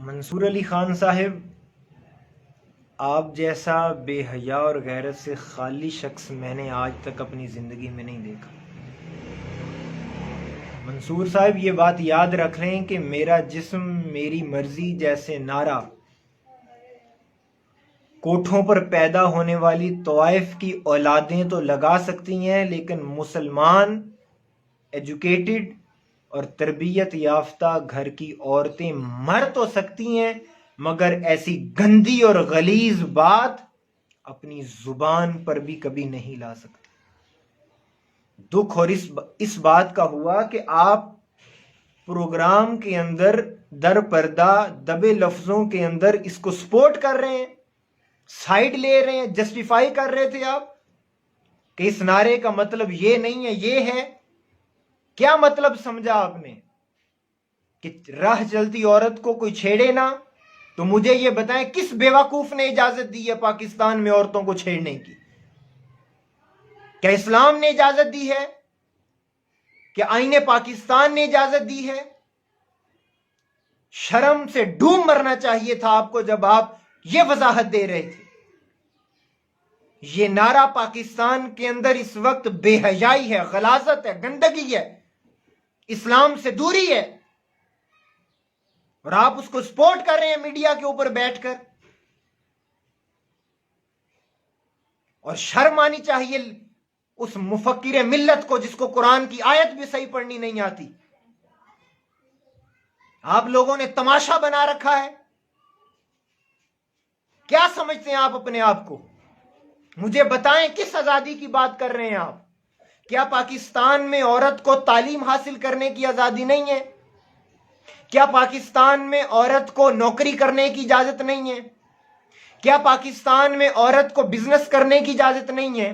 منصور علی خان صاحب، آپ جیسا بے حیا اور غیرت سے خالی شخص میں نے آج تک اپنی زندگی میں نہیں دیکھا۔ منصور صاحب یہ بات یاد رکھ رہے ہیں کہ میرا جسم میری مرضی جیسے نعرہ کوٹھوں پر پیدا ہونے والی طوائف کی اولادیں تو لگا سکتی ہیں، لیکن مسلمان ایجوکیٹڈ اور تربیت یافتہ گھر کی عورتیں مر تو سکتی ہیں، مگر ایسی گندی اور غلیظ بات اپنی زبان پر بھی کبھی نہیں لا سکتی۔ دکھ اور اس بات کا ہوا کہ آپ پروگرام کے اندر در پردہ دبے لفظوں کے اندر اس کو سپورٹ کر رہے ہیں، سائیڈ لے رہے ہیں، جسٹیفائی کر رہے تھے آپ کہ اس نعرے کا مطلب یہ نہیں ہے، یہ ہے۔ کیا مطلب سمجھا آپ نے کہ راہ چلتی عورت کو کوئی چھیڑے نہ؟ تو مجھے یہ بتائیں کس بیوقوف نے اجازت دی ہے پاکستان میں عورتوں کو چھیڑنے کی؟ کیا اسلام نے اجازت دی ہے؟ کیا آئین پاکستان نے اجازت دی ہے؟ شرم سے ڈوب مرنا چاہیے تھا آپ کو جب آپ یہ وضاحت دے رہے تھے۔ یہ نعرہ پاکستان کے اندر اس وقت بے حیائی ہے، غلاظت ہے، گندگی ہے، اسلام سے دوری ہے، اور آپ اس کو سپورٹ کر رہے ہیں میڈیا کے اوپر بیٹھ کر۔ اور شرم آنی چاہیے اس مفکر ملت کو جس کو قرآن کی آیت بھی صحیح پڑھنی نہیں آتی۔ آپ لوگوں نے تماشا بنا رکھا ہے۔ کیا سمجھتے ہیں آپ اپنے آپ کو؟ مجھے بتائیں کس آزادی کی بات کر رہے ہیں آپ؟ کیا پاکستان میں عورت کو تعلیم حاصل کرنے کی آزادی نہیں ہے؟ کیا پاکستان میں عورت کو نوکری کرنے کی اجازت نہیں ہے؟ کیا پاکستان میں عورت کو بزنس کرنے کی اجازت نہیں ہے؟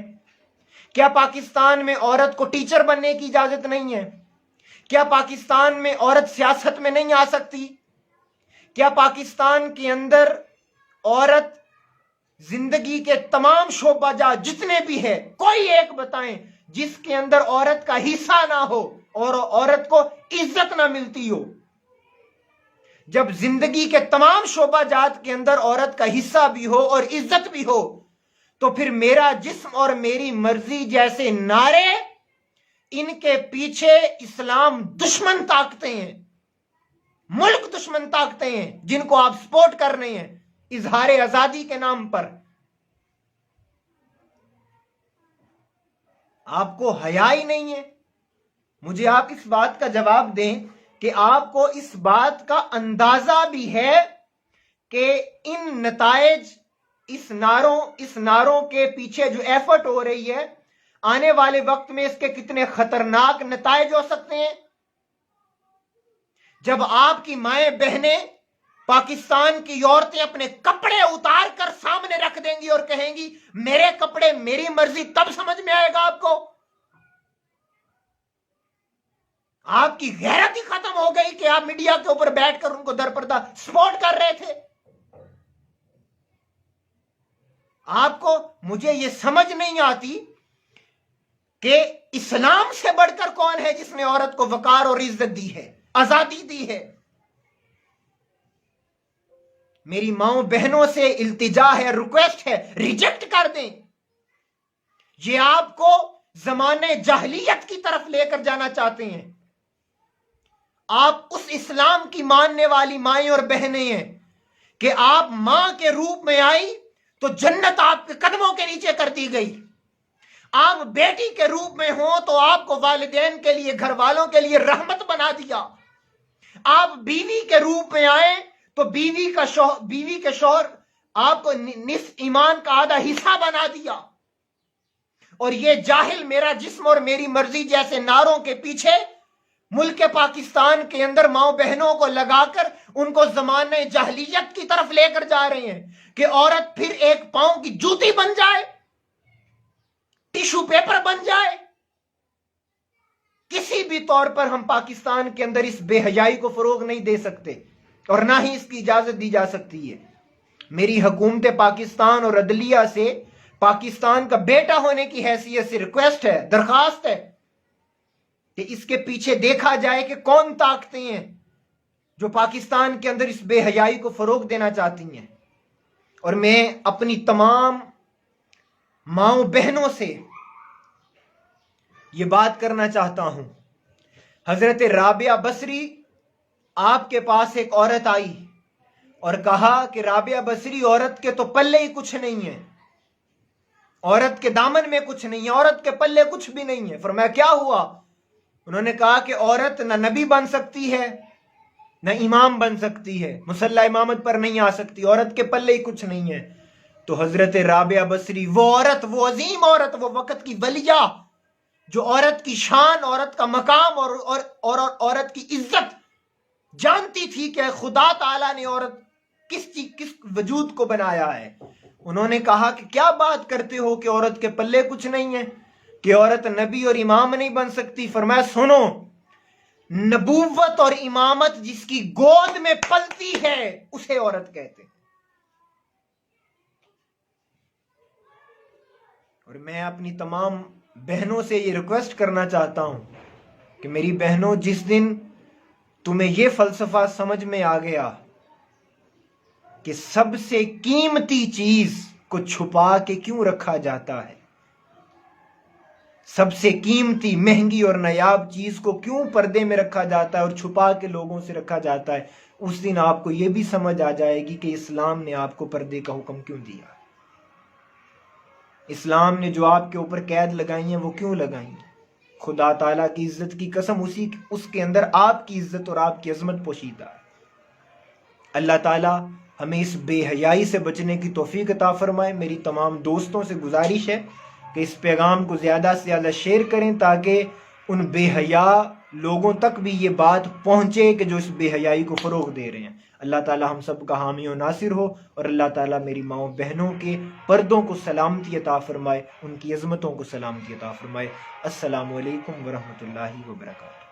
کیا پاکستان میں عورت کو ٹیچر بننے کی اجازت نہیں ہے؟ کیا پاکستان میں عورت سیاست میں نہیں آ سکتی؟ کیا پاکستان کے اندر عورت زندگی کے تمام شعبہ جات جتنے بھی ہے، کوئی ایک بتائیں جس کے اندر عورت کا حصہ نہ ہو اور عورت کو عزت نہ ملتی ہو؟ جب زندگی کے تمام شعبہ جات کے اندر عورت کا حصہ بھی ہو اور عزت بھی ہو، تو پھر میرا جسم اور میری مرضی جیسے نعرے، ان کے پیچھے اسلام دشمن طاقتیں ہیں، ملک دشمن طاقتیں ہیں جن کو آپ سپورٹ کر رہے ہیں اظہار آزادی کے نام پر۔ آپ کو حیا ہی نہیں ہے۔ مجھے آپ اس بات کا جواب دیں کہ آپ کو اس بات کا اندازہ بھی ہے کہ ان نتائج، اس نعروں کے پیچھے جو ایفرٹ ہو رہی ہے، آنے والے وقت میں اس کے کتنے خطرناک نتائج ہو سکتے ہیں؟ جب آپ کی مائیں بہنیں، پاکستان کی عورتیں اپنے کپڑے اتار کر سامنے رکھ دیں گی اور کہیں گی میرے کپڑے میری مرضی، تب سمجھ میں آئے گا آپ کو۔ آپ کی غیرت ہی ختم ہو گئی کہ آپ میڈیا کے اوپر بیٹھ کر ان کو در پردہ سپورٹ کر رہے تھے۔ آپ کو، مجھے یہ سمجھ نہیں آتی کہ اسلام سے بڑھ کر کون ہے جس نے عورت کو وقار اور عزت دی ہے، آزادی دی ہے۔ میری ماؤں بہنوں سے التجا ہے، ریکویسٹ ہے، ریجیکٹ کر دیں۔ یہ آپ کو زمانے جاہلیت کی طرف لے کر جانا چاہتے ہیں۔ آپ اس اسلام کی ماننے والی مائیں اور بہنیں ہیں کہ آپ ماں کے روپ میں آئی تو جنت آپ کے قدموں کے نیچے کر دی گئی۔ آپ بیٹی کے روپ میں ہوں تو آپ کو والدین کے لیے، گھر والوں کے لیے رحمت بنا دیا۔ آپ بیوی کے روپ میں آئے تو بیوی کے شوہر آپ کو نصف ایمان کا آدھا حصہ بنا دیا۔ اور یہ جاہل میرا جسم اور میری مرضی جیسے نعروں کے پیچھے ملک پاکستان کے اندر ماؤں بہنوں کو لگا کر ان کو زمانے جاہلیت کی طرف لے کر جا رہے ہیں کہ عورت پھر ایک پاؤں کی جوتی بن جائے، ٹیشو پیپر بن جائے۔ کسی بھی طور پر ہم پاکستان کے اندر اس بے حیائی کو فروغ نہیں دے سکتے اور نہ ہی اس کی اجازت دی جا سکتی ہے۔ میری حکومت پاکستان اور عدلیہ سے پاکستان کا بیٹا ہونے کی حیثیت سے ریکویسٹ ہے، درخواست ہے کہ اس کے پیچھے دیکھا جائے کہ کون طاقتیں ہیں جو پاکستان کے اندر اس بے حیائی کو فروغ دینا چاہتی ہیں. اور میں اپنی تمام ماؤں بہنوں سے یہ بات کرنا چاہتا ہوں. حضرت رابعہ بصری آپ کے پاس ایک عورت آئی اور کہا کہ رابعہ بصری عورت کے تو پلے ہی کچھ نہیں ہے، عورت کے دامن میں کچھ نہیں ہے، عورت کے پلے کچھ بھی نہیں ہے. فرمایا کیا ہوا؟ انہوں نے کہا کہ عورت نہ نبی بن سکتی ہے نہ امام بن سکتی ہے، مصلی امامت پر نہیں آ سکتی، عورت کے پلے ہی کچھ نہیں ہے. تو حضرت رابعہ بصری وہ عورت، وہ عظیم عورت، وہ وقت کی ولیہ جو عورت کی شان، عورت کا مقام اور عورت کی عزت جانتی تھی کہ خدا تعالیٰ نے عورت کس وجود کو بنایا ہے، انہوں نے کہا کہ کیا بات کرتے ہو کہ عورت کے پلے کچھ نہیں ہے، کہ عورت نبی اور امام نہیں بن سکتی. فرمایا سنو، نبوت اور امامت جس کی گود میں پلتی ہے اسے عورت کہتے ہیں. اور میں اپنی تمام بہنوں سے یہ ریکویسٹ کرنا چاہتا ہوں کہ میری بہنوں، جس دن تمہیں یہ فلسفہ سمجھ میں آ گیا کہ سب سے قیمتی چیز کو چھپا کے کیوں رکھا جاتا ہے، سب سے قیمتی، مہنگی اور نایاب چیز کو کیوں پردے میں رکھا جاتا ہے اور چھپا کے لوگوں سے رکھا جاتا ہے، اس دن آپ کو یہ بھی سمجھ آ جائے گی کہ اسلام نے آپ کو پردے کا حکم کیوں دیا. اسلام نے جو آپ کے اوپر قید لگائی ہیں وہ کیوں لگائی ہیں؟ خدا تعالیٰ کی عزت کی قسم، اس کے اندر آپ کی عزت اور آپ کی عظمت پوشیدہ ہے. اللہ تعالیٰ ہمیں اس بے حیائی سے بچنے کی توفیق عطا فرمائے. میری تمام دوستوں سے گزارش ہے کہ اس پیغام کو زیادہ سے زیادہ شیئر کریں تاکہ ان بے حیا لوگوں تک بھی یہ بات پہنچے کہ جو اس بے حیائی کو فروغ دے رہے ہیں. اللہ تعالیٰ ہم سب کا حامی و ناصر ہو، اور اللہ تعالیٰ میری ماؤں بہنوں کے پردوں کو سلامتی عطا فرمائے، ان کی عظمتوں کو سلامتی عطا فرمائے. السلام علیکم ورحمۃ اللہ وبرکاتہ.